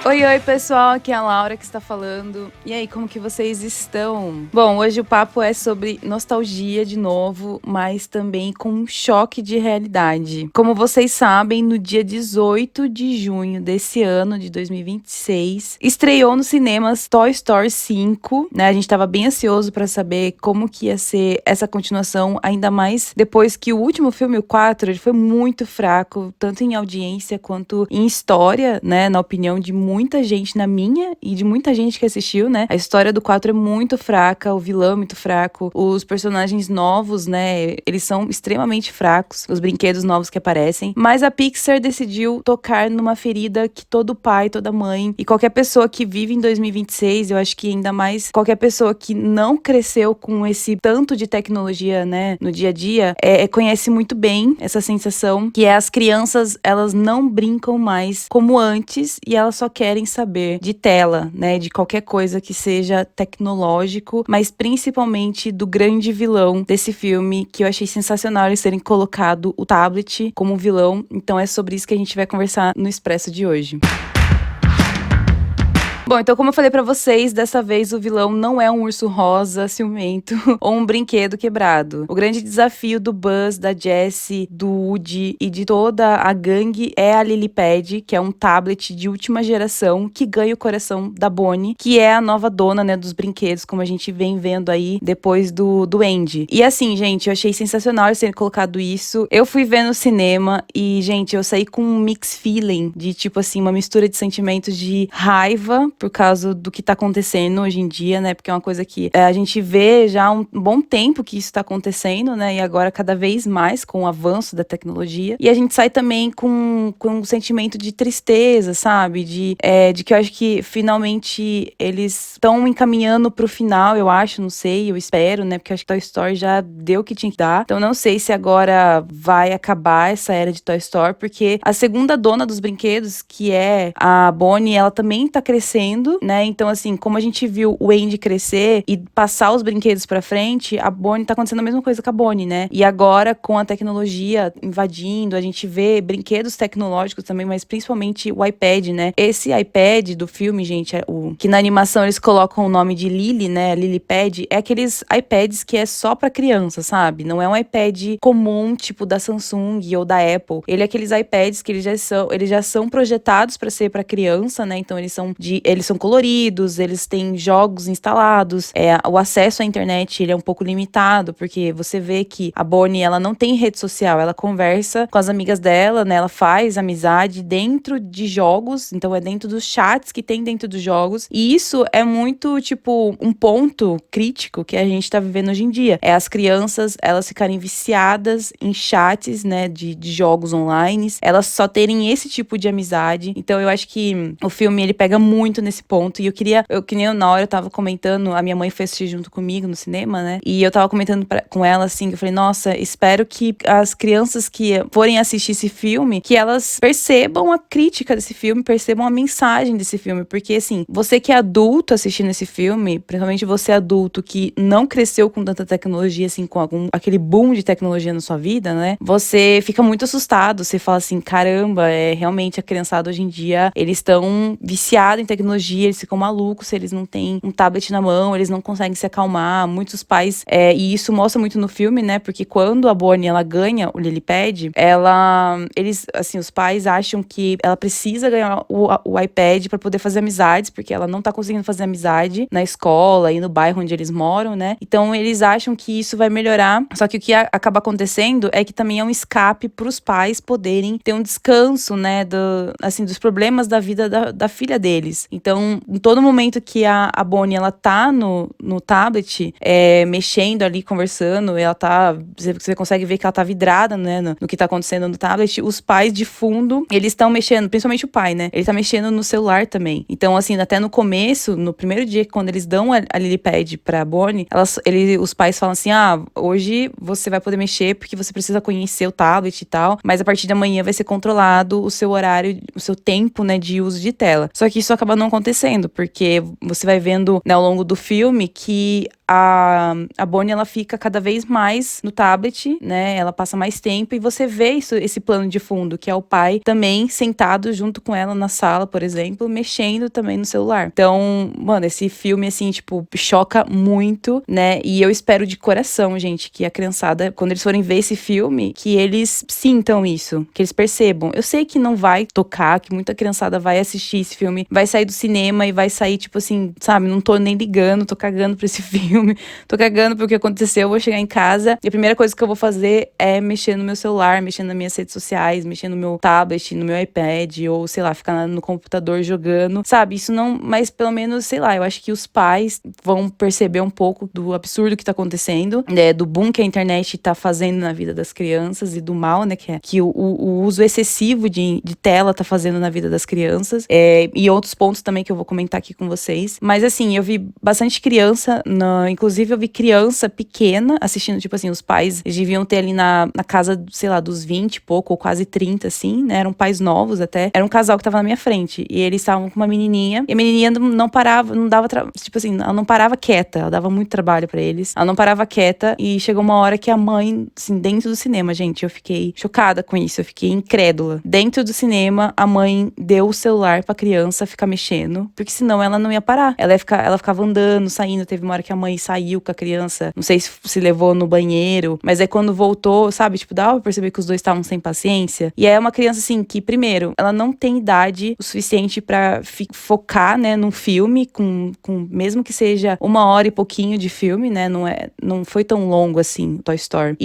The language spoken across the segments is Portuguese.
Oi, oi, pessoal, aqui é a Laura que está falando. E aí, como que vocês estão? Bom, hoje o papo é sobre nostalgia de novo, mas também com um choque de realidade. Como vocês sabem, no dia 18 de junho desse ano, de 2026, estreou nos cinemas Toy Story 5, né? A gente tava bem ansioso para saber como que ia ser essa continuação, ainda mais depois que o último filme, o 4, ele foi muito fraco, tanto em audiência quanto em história, né? Na opinião de muita gente, na minha e de muita gente que assistiu, né? A história do 4 é muito fraca, o vilão é muito fraco, os personagens novos, né? Eles são extremamente fracos, os brinquedos novos que aparecem. Mas a Pixar decidiu tocar numa ferida que todo pai, toda mãe e qualquer pessoa que vive em 2026, eu acho que ainda mais qualquer pessoa que não cresceu com esse tanto de tecnologia, né? No dia a dia, conhece muito bem essa sensação que é as crianças, elas não brincam mais como antes e elas só querem saber de tela, né? De qualquer coisa que seja tecnológico, mas principalmente do grande vilão desse filme, que eu achei sensacional eles terem colocado o tablet como vilão. Então é sobre isso que a gente vai conversar no Expresso de hoje. Bom, então como eu falei pra vocês, dessa vez o vilão não é um urso rosa, ciumento ou um brinquedo quebrado. O grande desafio do Buzz, da Jessie, do Woody e de toda a gangue é a Lilypad, que é um tablet de última geração que ganha o coração da Bonnie, que é a nova dona, né, dos brinquedos, como a gente vem vendo aí depois do Andy. E assim, gente, eu achei sensacional eles terem colocado isso. Eu fui ver no cinema e, gente, eu saí com um mix feeling de, tipo assim, uma mistura de sentimentos de raiva por causa do que tá acontecendo hoje em dia, né? Porque é uma coisa que a gente vê já há um bom tempo que isso tá acontecendo, né? E agora cada vez mais com o avanço da tecnologia. E a gente sai também com um sentimento de tristeza, sabe? De que eu acho que finalmente eles estão encaminhando pro final, eu acho, não sei, eu espero, né? Porque eu acho que Toy Story já deu o que tinha que dar. Então não sei se agora vai acabar essa era de Toy Story, porque a segunda dona dos brinquedos, que é a Bonnie, ela também tá crescendo, né? Então, assim, como a gente viu o Andy crescer e passar os brinquedos pra frente, a Bonnie tá acontecendo a mesma coisa com a Bonnie, né? E agora, com a tecnologia invadindo, a gente vê brinquedos tecnológicos também, mas principalmente o iPad, né? Esse iPad do filme, gente, que na animação eles colocam o nome de Lily, né? Lilypad, é aqueles iPads que é só pra criança, sabe? Não é um iPad comum, tipo da Samsung ou da Apple. Ele é aqueles iPads que eles já são projetados pra ser pra criança, né? Então eles são coloridos, eles têm jogos instalados, o acesso à internet ele é um pouco limitado, porque você vê que a Bonnie, ela não tem rede social, ela conversa com as amigas dela, né, ela faz amizade dentro de jogos, então é dentro dos chats que tem dentro dos jogos, e isso é muito, tipo, um ponto crítico que a gente tá vivendo hoje em dia, é as crianças, elas ficarem viciadas em chats, né, de jogos online, elas só terem esse tipo de amizade, então eu acho que o filme, ele pega muito nesse ponto, e que nem na hora eu tava comentando, a minha mãe foi assistir junto comigo no cinema, né, e eu tava comentando com ela, assim, eu falei, nossa, espero que as crianças que forem assistir esse filme, que elas percebam a crítica desse filme, percebam a mensagem desse filme, porque, assim, você que é adulto assistindo esse filme, principalmente você adulto que não cresceu com tanta tecnologia, assim, com aquele boom de tecnologia na sua vida, né, você fica muito assustado, você fala assim, caramba, realmente a criançada hoje em dia, eles estão viciados em tecnologia, eles ficam malucos se eles não têm um tablet na mão, eles não conseguem se acalmar, muitos pais, e isso mostra muito no filme, né, porque quando a Bonnie, ela ganha o Lilypad, eles, assim, os pais acham que ela precisa ganhar o iPad pra poder fazer amizades, porque ela não tá conseguindo fazer amizade na escola e no bairro onde eles moram, né, então eles acham que isso vai melhorar, só que o que acaba acontecendo é que também é um escape pros pais poderem ter um descanso, né, dos problemas da vida da filha deles. Então, em todo momento que a Bonnie, ela tá no tablet, mexendo ali, conversando, ela tá, você consegue ver que ela tá vidrada, né, no que tá acontecendo no tablet, os pais de fundo, eles estão mexendo, principalmente o pai, né, ele tá mexendo no celular também. Então, assim, até no começo, no primeiro dia, quando eles dão a Lilypad pra Bonnie, os pais falam assim, hoje você vai poder mexer porque você precisa conhecer o tablet e tal, mas a partir de amanhã vai ser controlado o seu horário, o seu tempo, né, de uso de tela. Só que isso acaba não acontecendo, porque você vai vendo, né, ao longo do filme que a Bonnie, ela fica cada vez mais no tablet, né? Ela passa mais tempo e você vê esse plano de fundo, que é o pai também sentado junto com ela na sala, por exemplo, mexendo também no celular. Então, mano, esse filme, assim, tipo, choca muito, né? E eu espero de coração, gente, que a criançada, quando eles forem ver esse filme, que eles sintam isso, que eles percebam. Eu sei que não vai tocar, que muita criançada vai assistir esse filme, vai sair do cinema e vai sair, tipo assim, sabe? Não tô nem ligando, tô cagando pra esse filme, tô cagando pro que aconteceu, eu vou chegar em casa e a primeira coisa que eu vou fazer é mexer no meu celular, mexer nas minhas redes sociais, mexer no meu tablet, no meu iPad, ou sei lá, ficar no computador jogando, sabe? Isso não, mas pelo menos, sei lá, eu acho que os pais vão perceber um pouco do absurdo que tá acontecendo, né? Do boom que a internet tá fazendo na vida das crianças e do mal, né? Que o uso excessivo de tela tá fazendo na vida das crianças. E outros pontos também que eu vou comentar aqui com vocês. Mas assim, eu vi bastante criança, inclusive eu vi criança pequena assistindo, tipo assim, os pais eles deviam ter ali na casa, sei lá, dos 20 e pouco, ou quase 30, assim, né? Eram pais novos até. Era um casal que tava na minha frente. E eles estavam com uma menininha. E a menininha não parava, não dava, tipo assim, ela não parava quieta. Ela dava muito trabalho pra eles. Ela não parava quieta. E chegou uma hora que a mãe, assim, dentro do cinema, gente, eu fiquei chocada com isso. Eu fiquei incrédula. Dentro do cinema, a mãe deu o celular pra criança ficar mexendo. Porque senão ela não ia parar. Ela ficava andando, saindo. Teve uma hora que a mãe saiu com a criança. Não sei se levou no banheiro. Mas aí quando voltou, sabe? Tipo, dava pra perceber que os dois estavam sem paciência. E é uma criança, assim, que, primeiro, ela não tem idade o suficiente pra focar, né, num filme, com mesmo que seja 1 hora e pouquinho de filme, né? Não foi tão longo assim, Toy Story.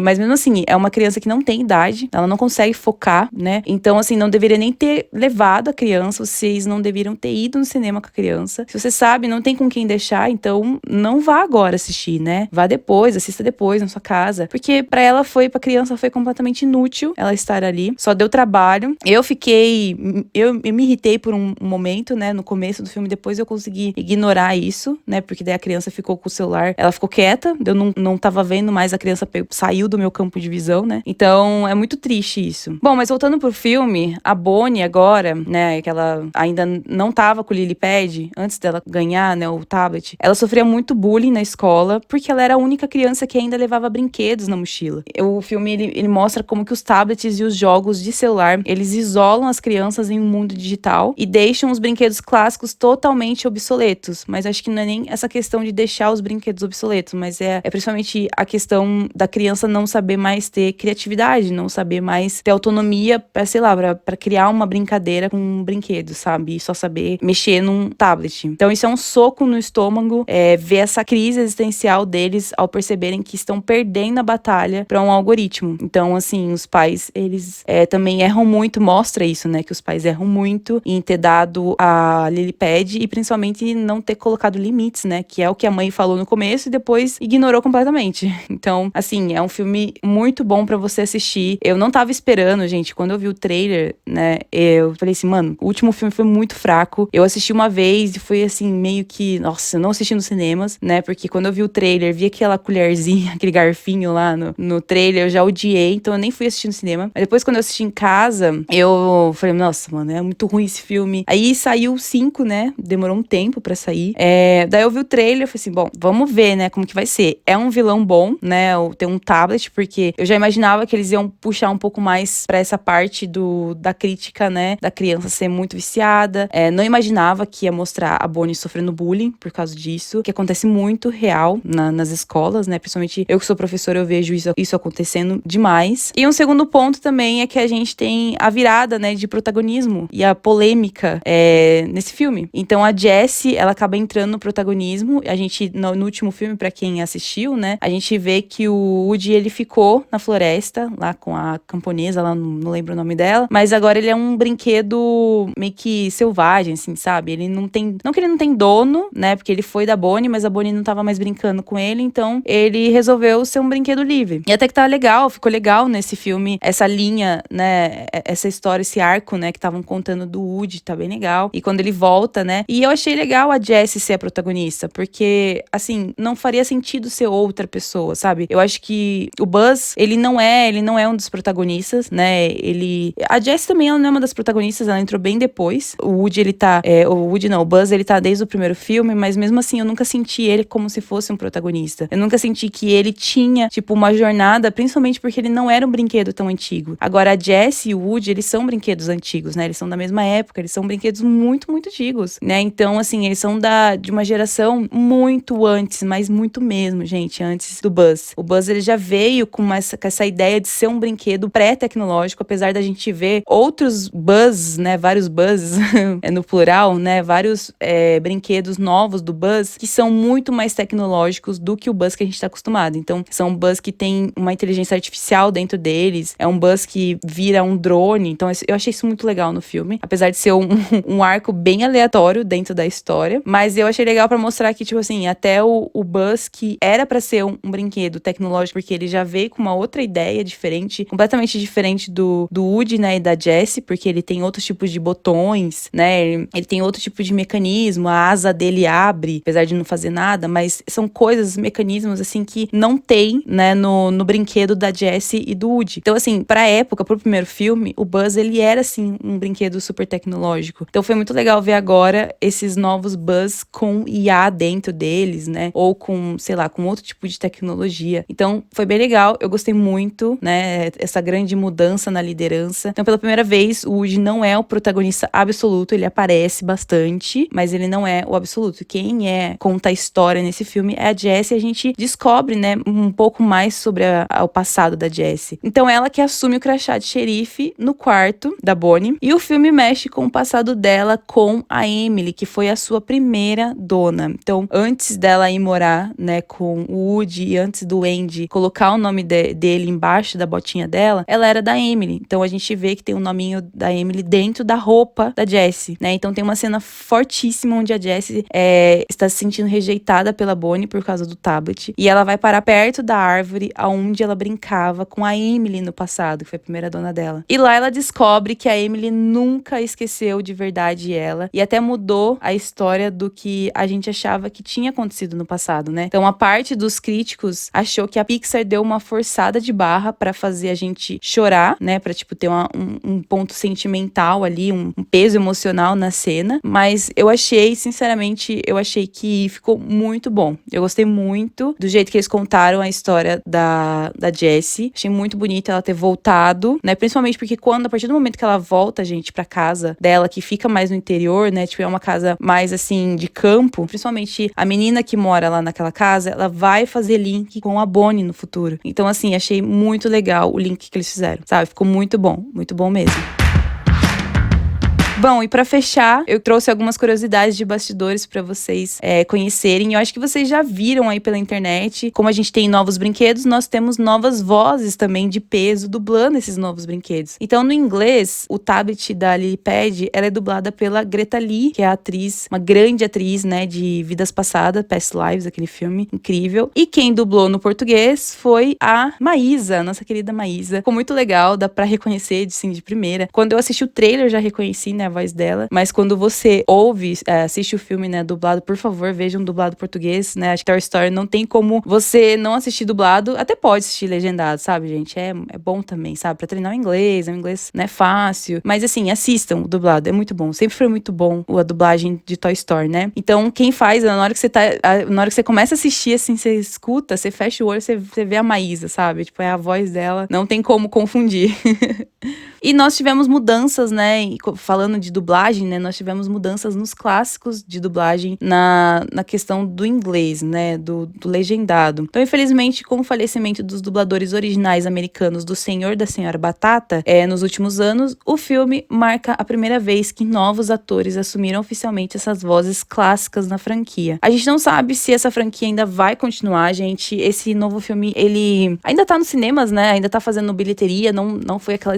Mas mesmo assim, é uma criança que não tem idade, ela não consegue focar, né? Então, assim, não deveria nem ter levado a criança, vocês não deveriam ter ido no cinema com a criança. Se você sabe, não tem com quem deixar, então não vá agora assistir, né? Vá depois, assista depois na sua casa. Porque pra criança foi completamente inútil ela estar ali, só deu trabalho. Eu me irritei por um momento, né, no começo do filme, depois eu consegui ignorar isso, né, porque daí a criança ficou com o celular, ela ficou quieta, eu não tava vendo mais, a criança saiu do meu campo de visão, né, então é muito triste isso. Bom, mas voltando pro filme, a Bonnie agora, né, que ela ainda não tava com o Lilypad, antes dela ganhar, né, o tablet, ela sofria muito bullying na escola, porque ela era a única criança que ainda levava brinquedos na mochila. O filme, ele mostra como que os tablets e os jogos de celular, eles isolam as crianças em um mundo digital e deixam os brinquedos clássicos totalmente obsoletos. Mas acho que não é nem essa questão de deixar os brinquedos obsoletos, mas é principalmente a questão da criança não saber mais ter criatividade, não saber mais ter autonomia pra, sei lá, pra criar uma brincadeira com um brinquedo, sabe? E só saber mexer num tablet. Então isso é um soco no estômago, ver essa crise existencial deles ao perceberem que estão perdendo a batalha pra um algoritmo. Então, assim, os pais, eles também erram muito, mostra isso, né? Que os pais erram muito em ter dado a Lilypad e principalmente não ter colocado limites, né? Que é o que a mãe falou no começo e depois ignorou completamente. Então, assim, é um filme muito bom pra você assistir. Eu não tava esperando, gente, quando eu vi o trailer, né? Eu falei assim, mano, o último filme foi muito fraco. Eu assisti uma vez e foi assim, meio que, nossa, eu não assisti nos cinemas, né? Porque quando eu vi o trailer, vi aquela colherzinha, aquele garfinho lá no trailer, eu já odiei, então eu nem fui assistir no cinema. Mas depois, quando eu assisti em casa, eu falei, nossa, mano, é muito ruim esse filme. Aí saiu o 5, né? Demorou um tempo pra sair. Daí eu vi o trailer, eu falei assim, bom, vamos ver, né, como que vai ser. É um vilão bom, né? Ter um tablet, porque eu já imaginava que eles iam puxar um pouco mais pra essa parte da crítica, né? Da criança ser muito viciada. Não imaginava que ia mostrar a Bonnie sofrendo bullying por causa disso, que acontece muito real nas escolas, né? Principalmente eu que sou professora, eu vejo isso acontecendo demais. E um segundo ponto também é que a gente tem a virada, né, de protagonismo e a polêmica nesse filme. Então a Jessie, ela acaba entrando no protagonismo. A gente, no último filme, pra quem assistiu, né, a gente vê que o Woody, ele ficou na floresta, lá com a camponesa, lá não lembro o nome dela, mas agora ele é um brinquedo meio que selvagem, assim, sabe? Ele não tem, não que ele não tem dono, né, porque ele foi da Bonnie, mas a Bonnie não tava mais brincando com ele, então ele resolveu ser um brinquedo livre. E até que tá legal, ficou legal nesse filme, essa linha, né, essa história, esse arco, né, que estavam contando do Woody, tá bem legal. E quando ele volta, né, e eu achei legal a Jessie ser a protagonista, porque, assim, não faria sentido ser outra pessoa, sabe? Eu acho que o Buzz, ele não é um dos protagonistas, né, a Jessie também, ela não é uma das protagonistas, ela entrou bem depois. O Woody, o Buzz, ele tá desde o primeiro filme, mas mesmo assim, eu nunca senti ele como se fosse um protagonista. Eu nunca senti que ele tinha, tipo, uma jornada, principalmente porque ele não era um brinquedo tão antigo. Agora, a Jessie e o Woody, eles são brinquedos antigos, né? Eles são da mesma época, eles são brinquedos muito, muito antigos, né? Então, assim, eles são de uma geração muito antes, mas muito mesmo, gente, antes do Buzz. O Buzz, ele já veio com essa ideia de ser um brinquedo pré-tecnológico, apesar da gente ver outros Buzz, né? Vários Buzz, no plural, né? Vários brinquedos novos do Buzz que são muito mais tecnológicos do que o Buzz que a gente tá acostumado. Então, são Buzz que tem uma inteligência artificial dentro deles, é um Buzz que vira um drone. Então, eu achei isso muito legal no filme, apesar de ser um arco bem aleatório dentro da história, mas eu achei legal pra mostrar que, tipo assim, até o Buzz, que era pra ser um brinquedo tecnológico, porque ele já veio com uma outra ideia diferente, completamente diferente do Woody, né, e da Jessie, porque ele tem outros tipos de botões, né, ele tem outro tipo de mecanismo, a asa dele abre, apesar de não fazer nada, mas são coisas, mecanismos, assim, que não tem, né, no brinquedo da Jessie e do Woody. Então, assim, pra época, pro primeiro filme, o Buzz, ele era, assim, um brinquedo super tecnológico. Então, foi muito legal ver agora esses novos Buzz com IA dentro deles, né, ou com, sei lá, com outro tipo de tecnologia. Então, foi bem legal, eu gostei muito, né, essa grande mudança na liderança. Então, pela primeira vez, o Woody não é o protagonista absoluto, ele aparece bastante, mas ele não é o absoluto. Quem conta a história nesse filme é a Jessie, e a gente descobre, né, um pouco mais sobre o passado da Jessie. Então, ela que assume o crachá de xerife no quarto da Bonnie, e o filme mexe com o passado dela com a Emily, que foi a sua primeira dona. Então, antes dela ir morar, né, com o Woody, e antes do Andy colocar o nome dele embaixo da botinha dela, ela era da Emily. Então, a gente vê que tem o nominho da Emily dentro da roupa da Jessie, né? Então, tem uma cena fortíssima onde a Jessie está se sentindo rejeitada pela Bonnie por causa do tablet, e ela vai parar perto da árvore aonde ela brincava com a Emily no passado, que foi a primeira dona dela. E lá ela descobre que a Emily nunca esqueceu de verdade ela, e até mudou a história do que a gente achava que tinha acontecido no passado, né? Então, a parte dos críticos achou que a Pixar deu uma forçada de barra pra fazer a gente chorar, né? Pra, tipo, ter um ponto sentimental ali, um peso emocional na cena. Mas eu achei, sinceramente, que ficou muito bom. Eu gostei muito do jeito que eles contaram a história da Jessie. Achei muito bonita ela ter voltado, né? Principalmente porque a partir do momento que ela volta, gente, pra casa dela, que fica mais no interior, né? Tipo, é uma casa mais, assim, de campo. Principalmente a menina que mora lá naquela casa, ela vai fazer link com a Bonnie no futuro. Então, assim, achei muito legal o link que eles fizeram, sabe? Ficou muito bom mesmo. Bom, e pra fechar, eu trouxe algumas curiosidades de bastidores pra vocês conhecerem. Eu acho que vocês já viram aí pela internet. Como a gente tem novos brinquedos, nós temos novas vozes também de peso dublando esses novos brinquedos. Então, no inglês, o tablet da Lilypad, ela é dublada pela Greta Lee, que é a atriz, uma grande atriz, né, de Vidas Passadas, Past Lives, aquele filme incrível. E quem dublou no português foi a Maísa, nossa querida Maísa. Ficou muito legal, dá pra reconhecer, assim, de primeira. Quando eu assisti o trailer, já reconheci, né, a voz dela, mas quando você assiste o filme, né, dublado, por favor, vejam dublado português, né, acho que Toy Story não tem como você não assistir dublado, até pode assistir legendado, sabe, gente, é bom também, sabe, pra treinar o inglês, é um inglês, não é fácil, mas assim, assistam o dublado, é muito bom, sempre foi muito bom a dublagem de Toy Story, né, então quem faz, na hora que você começa a assistir, assim, você escuta, você fecha o olho, você vê a Maísa, sabe, tipo, é a voz dela, não tem como confundir. E nós tivemos mudanças, né, falando de dublagem, né, nós tivemos mudanças nos clássicos de dublagem na questão do inglês, né, do legendado. Então, infelizmente, com o falecimento dos dubladores originais americanos do Senhor e da Senhora Batata, nos últimos anos, o filme marca a primeira vez que novos atores assumiram oficialmente essas vozes clássicas na franquia. A gente não sabe se essa franquia ainda vai continuar, gente. Esse novo filme, ele ainda tá nos cinemas, né, ainda tá fazendo bilheteria, não foi aquela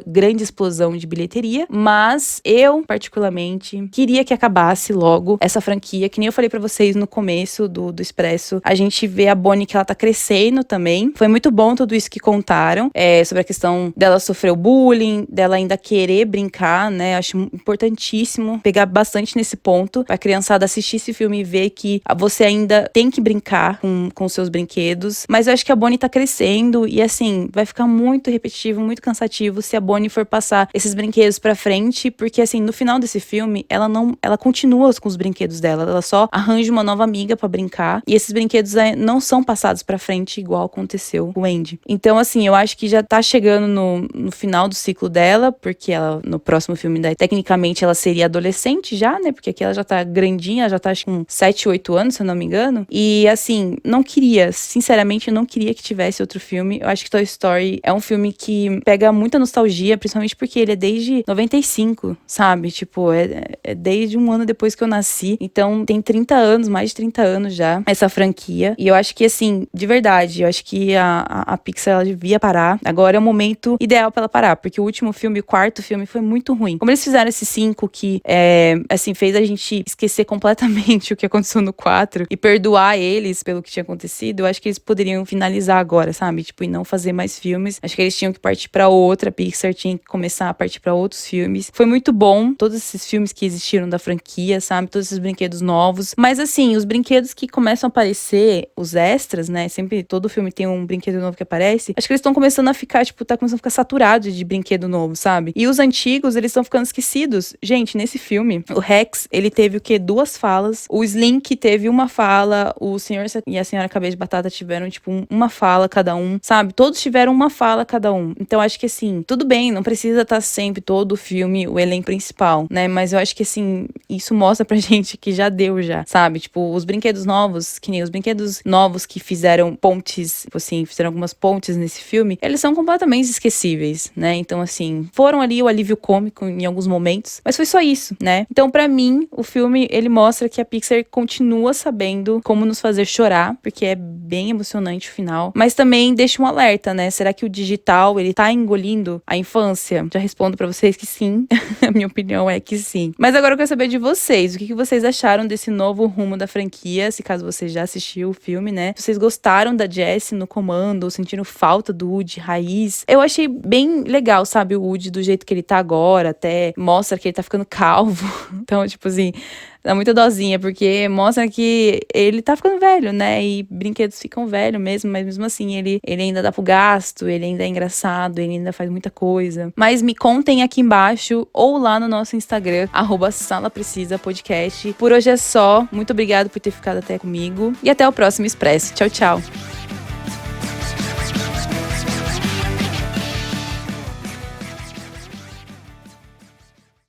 grande explosão de bilheteria, mas eu, particularmente, queria que acabasse logo essa franquia, que nem eu falei pra vocês no começo do Expresso. A gente vê a Bonnie que ela tá crescendo também. Foi muito bom tudo isso que contaram, sobre a questão dela sofrer o bullying, dela ainda querer brincar, né? Acho importantíssimo pegar bastante nesse ponto, pra criançada assistir esse filme e ver que você ainda tem que brincar com seus brinquedos. Mas eu acho que a Bonnie tá crescendo e, assim, vai ficar muito repetitivo, muito cansativo se a Bonnie for passar esses brinquedos pra frente triste porque, assim, no final desse filme, ela continua com os brinquedos dela. Ela só arranja uma nova amiga pra brincar. E esses brinquedos não são passados pra frente igual aconteceu com o Andy. Então, assim, eu acho que já tá chegando no final do ciclo dela, porque ela, no próximo filme, tecnicamente, ela seria adolescente já, né? Porque aqui ela já tá grandinha, já tá acho que com 7, 8 anos, se eu não me engano. E, assim, sinceramente, eu não queria que tivesse outro filme. Eu acho que Toy Story é um filme que pega muita nostalgia, principalmente porque ele é desde 95, sabe? Tipo, é desde um ano depois que eu nasci. Então, tem 30 anos, mais de 30 anos já, essa franquia. E eu acho que, assim, de verdade, eu acho que a Pixar, ela devia parar. Agora é o momento ideal pra ela parar, porque o último filme, o quarto filme, foi muito ruim. Como eles fizeram esses 5 que, assim, fez a gente esquecer completamente o que aconteceu no 4 e perdoar eles pelo que tinha acontecido, eu acho que eles poderiam finalizar agora, sabe? Tipo, e não fazer mais filmes. Acho que eles tinham que partir pra outra, a Pixar tinha que começar a partir pra outros filmes. Foi muito bom, todos esses filmes que existiram da franquia, sabe? Todos esses brinquedos novos. Mas, assim, os brinquedos que começam a aparecer, os extras, né? Sempre, todo filme tem um brinquedo novo que aparece. Acho que eles estão começando a ficar, tipo, tá começando a ficar saturado de brinquedo novo, sabe? E os antigos, eles estão ficando esquecidos. Gente, nesse filme, o Rex, ele teve o quê? 2 falas. O Slink teve uma fala. O senhor e a senhora Cabeça de Batata tiveram, tipo, uma fala cada um, sabe? Todos tiveram uma fala cada um. Então, acho que, assim, tudo bem, não precisa estar sempre todo o filme, o elenco principal, né? Mas eu acho que, assim, isso mostra pra gente que já deu, sabe? Tipo, os brinquedos novos, que nem os brinquedos novos que fizeram pontes, tipo assim, fizeram algumas pontes nesse filme, eles são completamente esquecíveis, né? Então, assim, foram ali o alívio cômico em alguns momentos, mas foi só isso, né? Então, pra mim, o filme, ele mostra que a Pixar continua sabendo como nos fazer chorar, porque é bem emocionante o final, mas também deixa um alerta, né? Será que o digital, ele tá engolindo a infância? Já respondo pra vocês que sim. A minha opinião é que sim. Mas agora eu quero saber de vocês, o que vocês acharam desse novo rumo da franquia, se caso você já assistiu o filme, né? Se vocês gostaram da Jessie no comando, ou sentiram falta do Woody raiz. Eu achei bem legal, sabe, o Woody do jeito que ele tá agora, até mostra que ele tá ficando calvo. Então, tipo assim, dá muita dosinha, porque mostra que ele tá ficando velho, né? E brinquedos ficam velhos mesmo, mas mesmo assim, ele ainda dá pro gasto, ele ainda é engraçado, ele ainda faz muita coisa. Mas me contem aqui embaixo, ou lá no nosso Instagram, @salaprecisapodcast. Por hoje é só. Muito obrigada por ter ficado até comigo. E até o próximo Expresso. Tchau, tchau.